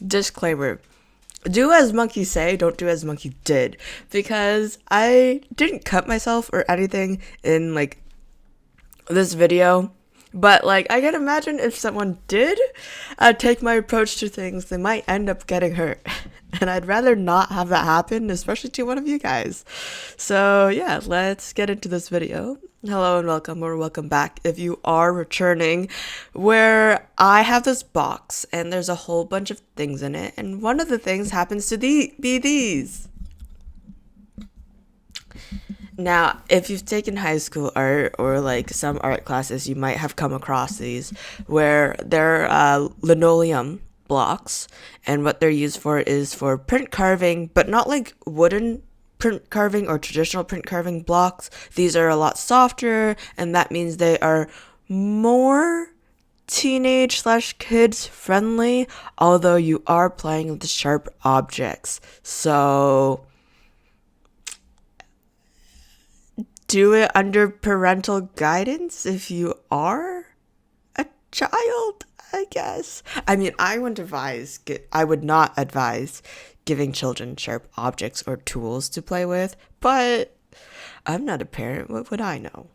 disclaimer. Do as monkey say, don't do as monkey did. Because I didn't cut myself or anything in, like, this video. But, like, I can imagine if someone did take my approach to things, they might end up getting hurt. And I'd rather not have that happen, especially to one of you guys. So, yeah, let's get into this video. Hello and welcome, or welcome back if you are returning, where I have this box and there's a whole bunch of things in it. And one of the things happens to be these. Now, if you've taken high school art or like some art classes, you might have come across these where they're linoleum blocks, and what they're used for is for print carving, but not like wooden print carving or traditional print carving blocks. These are a lot softer, and that means they are more teenage/kids friendly, although you are playing with sharp objects. So do it under parental guidance if you are a child, I guess. I mean, I would not advise giving children sharp objects or tools to play with, but I'm not a parent. What would I know?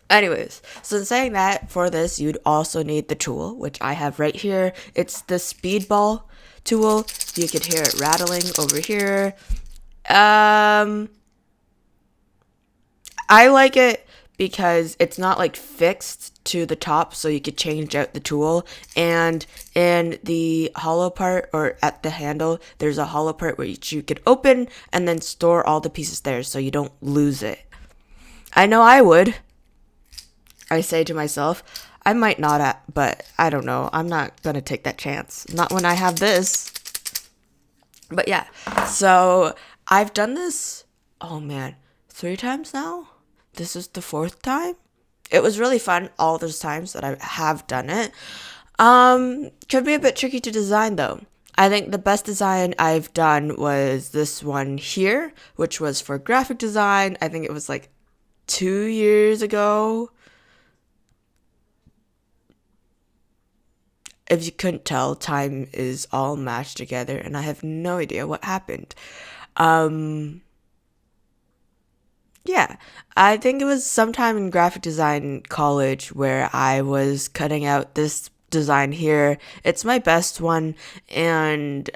Anyways, so in saying that, for this, you'd also need the tool, which I have right here. It's the speedball tool. You could hear it rattling over here. I like it because it's not like fixed to the top, so you could change out the tool. And in the hollow part, or at the handle, there's a hollow part which you could open and then store all the pieces there so you don't lose it. I know I would. I say to myself, I might not, but I don't know. I'm not gonna take that chance. Not when I have this. But yeah, so I've done this, oh man, 3 times now? This is the 4th time. It was really fun all those times that I have done it. Could be a bit tricky to design though. I think the best design I've done was this one here, which was for graphic design. I think it was like 2 years ago. If you couldn't tell, time is all mashed together and I have no idea what happened. Yeah, I think it was sometime in graphic design college where I was cutting out this design here. It's my best one, and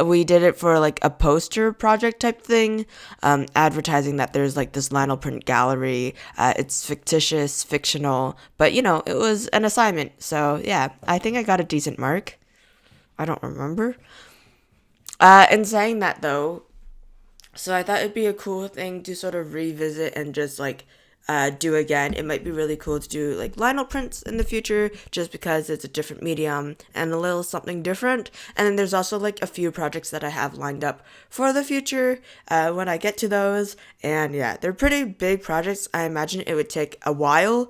we did it for like a poster project type thing, advertising that there's like this Lino print gallery. It's fictitious, fictional, but it was an assignment. So yeah, I think I got a decent mark. I don't remember. In saying that though, so I thought it'd be a cool thing to sort of revisit and just like do again. It might be really cool to do like Lionel prints in the future just because it's a different medium and a little something different. And then there's also like a few projects that I have lined up for the future when I get to those. And yeah, they're pretty big projects. I imagine it would take a while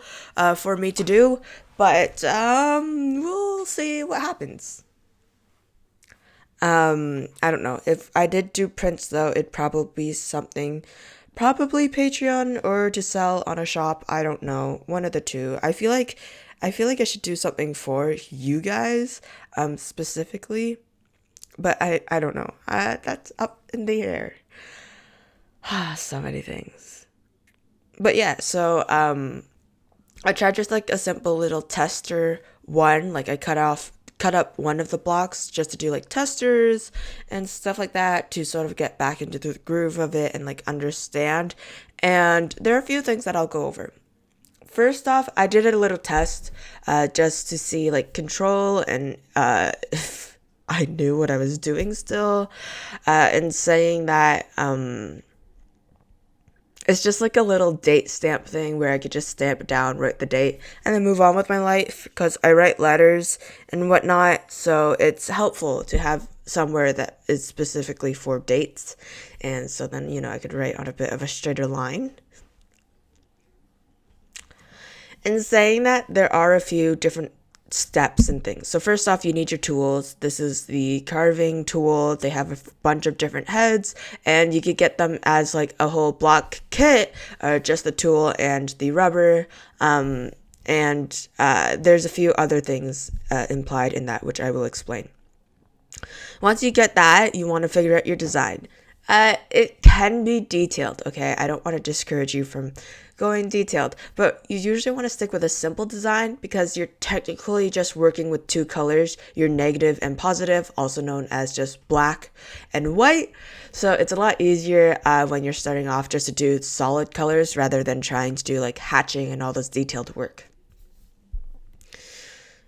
for me to do, but we'll see what happens. I don't know. If I did do prints though, it'd probably be something, probably Patreon or to sell on a shop. I don't know. One of the two. I feel like I should do something for you guys, specifically, but I don't know. That's up in the air. So many things. But yeah, so I tried just like a simple little tester one. Like I cut up one of the blocks just to do like testers and stuff like that to sort of get back into the groove of it and like understand. And there are a few things that I'll go over. First off, I did a little test just to see like control and if I knew what I was doing still, and saying that it's just like a little date stamp thing where I could just stamp it down, write the date, and then move on with my life because I write letters and whatnot. So it's helpful to have somewhere that is specifically for dates. And so then, I could write on a bit of a straighter line. In saying that, there are a few different steps and things. So first off, you need your tools. This is the carving tool. They have a bunch of different heads, and you could get them as like a whole block kit, or just the tool and the rubber. And there's a few other things implied in that, which I will explain. Once you get that, you want to figure out your design. It can be detailed, okay? I don't want to discourage you from going detailed, but you usually want to stick with a simple design because you're technically just working with two colors, your negative and positive, also known as just black and white. So it's a lot easier when you're starting off just to do solid colors rather than trying to do like hatching and all this detailed work.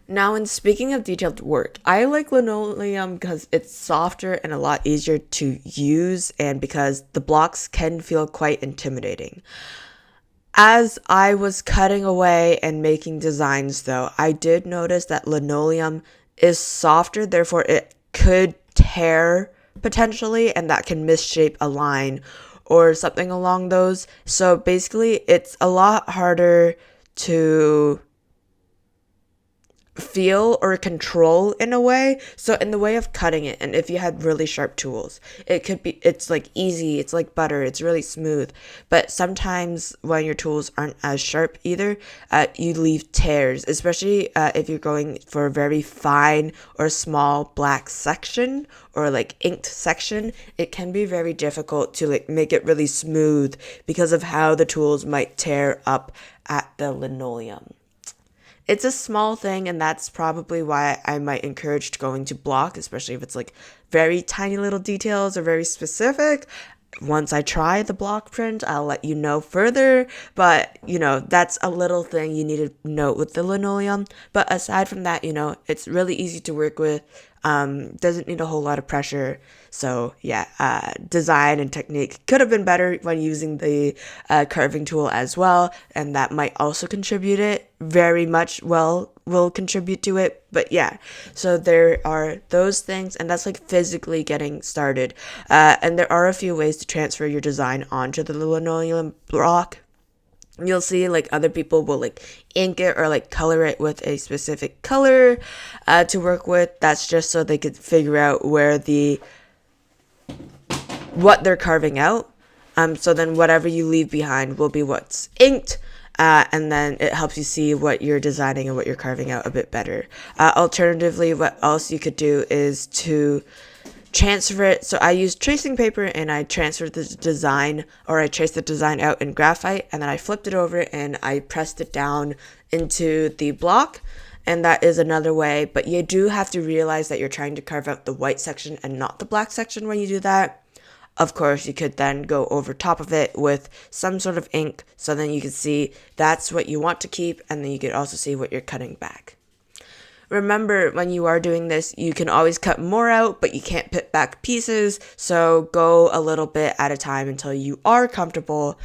Now, in speaking of detailed work, I like linoleum because it's softer and a lot easier to use, and because the blocks can feel quite intimidating. As I was cutting away and making designs, though, I did notice that linoleum is softer, therefore, it could tear potentially, and that can misshape a line or something along those. So basically, it's a lot harder to feel or control in a way. So in the way of cutting it, and if you had really sharp tools, it's like easy, it's like butter, it's really smooth. But sometimes when your tools aren't as sharp either, you leave tears, especially if you're going for a very fine or small black section or like inked section. It can be very difficult to like make it really smooth because of how the tools might tear up at the linoleum. It's a small thing, and that's probably why I might encourage going to block, especially if it's like very tiny little details or very specific. Once I try the block print, I'll let you know further. But, that's a little thing you need to note with the linoleum. But aside from that, it's really easy to work with. Doesn't need a whole lot of pressure. So yeah, design and technique could have been better when using the carving tool as well, and that might also contribute it very much. Well, will contribute to it. But yeah, so there are those things, and that's like physically getting started. And there are a few ways to transfer your design onto the linoleum block. You'll see like other people will like ink it or like color it with a specific color to work with. That's just so they could figure out what they're carving out. So then whatever you leave behind will be what's inked. And then it helps you see what you're designing and what you're carving out a bit better. Alternatively, what else you could do is to transfer it. So I used tracing paper and I transferred the design, or I traced the design out in graphite, and then I flipped it over and I pressed it down into the block. And that is another way, but you do have to realize that you're trying to carve out the white section and not the black section when you do that. Of course, you could then go over top of it with some sort of ink, so then you can see that's what you want to keep, and then you could also see what you're cutting back. Remember, when you are doing this, you can always cut more out, but you can't put back pieces, so go a little bit at a time until you are comfortable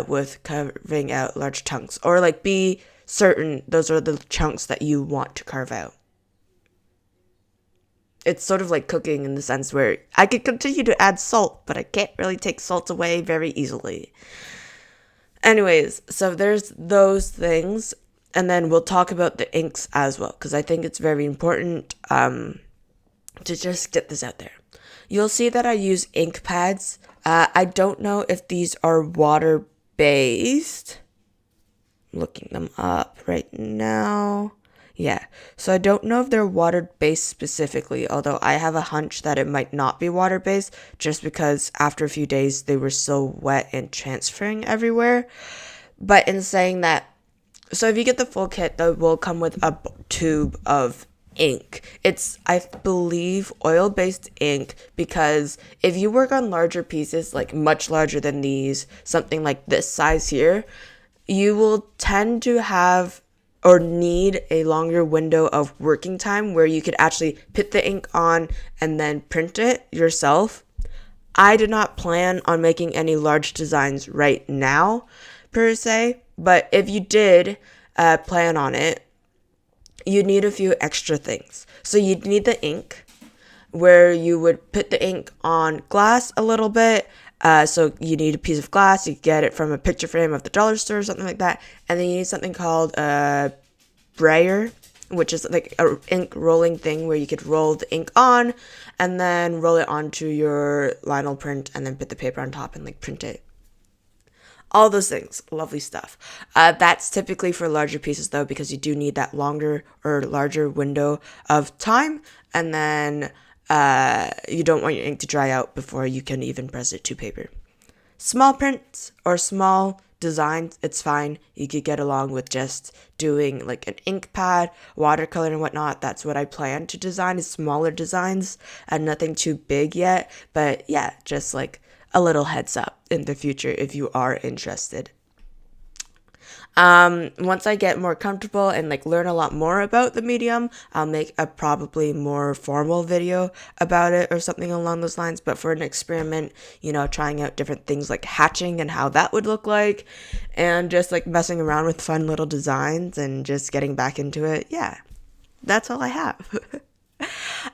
with carving out large chunks, or like be certain those are the chunks that you want to carve out. It's sort of like cooking in the sense where I could continue to add salt, but I can't really take salt away very easily. Anyways, so there's those things, and then we'll talk about the inks as well, because I think it's very important to just get this out there. You'll see that I use ink pads. I don't know if these are water-based. I'm looking them up right now. Yeah, so I don't know if they're water-based specifically, although I have a hunch that it might not be water-based just because after a few days they were so wet and transferring everywhere. But in saying that, so if you get the full kit, that will come with a tube of ink. It's, I believe, oil-based ink, because if you work on larger pieces, like much larger than these, something like this size here, you will tend to have or need a longer window of working time where you could actually put the ink on and then print it yourself. I did not plan on making any large designs right now, per se, but if you did plan on it, you need a few extra things. So you'd need the ink, where you would put the ink on glass a little bit. So you need a piece of glass. You get it from a picture frame of the dollar store or something like that. And then you need something called a brayer, which is like a ink rolling thing where you could roll the ink on and then roll it onto your lino print and then put the paper on top and like print it. All those things, lovely stuff. That's typically for larger pieces though, because you do need that longer or larger window of time. And then You don't want your ink to dry out before you can even press it to paper. Small prints or small designs, it's fine. You could get along with just doing like an ink pad, watercolor and whatnot. That's what I plan to design, is smaller designs and nothing too big yet. But yeah, just like a little heads up in the future if you are interested. Once I get more comfortable and like learn a lot more about the medium, I'll make a probably more formal video about it or something along those lines. But for an experiment, trying out different things like hatching and how that would look like, and just like messing around with fun little designs and just getting back into it. Yeah, that's all I have.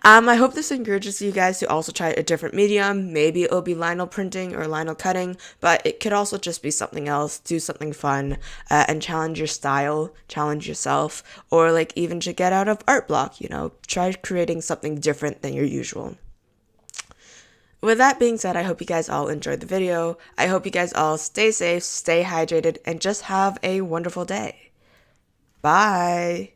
I hope this encourages you guys to also try a different medium. Maybe it'll be lino printing or lino cutting, but it could also just be something else. Do something fun and challenge your style, challenge yourself, or like even to get out of art block, try creating something different than your usual. With that being said, I hope you guys all enjoyed the video. I hope you guys all stay safe, stay hydrated, and just have a wonderful day. Bye.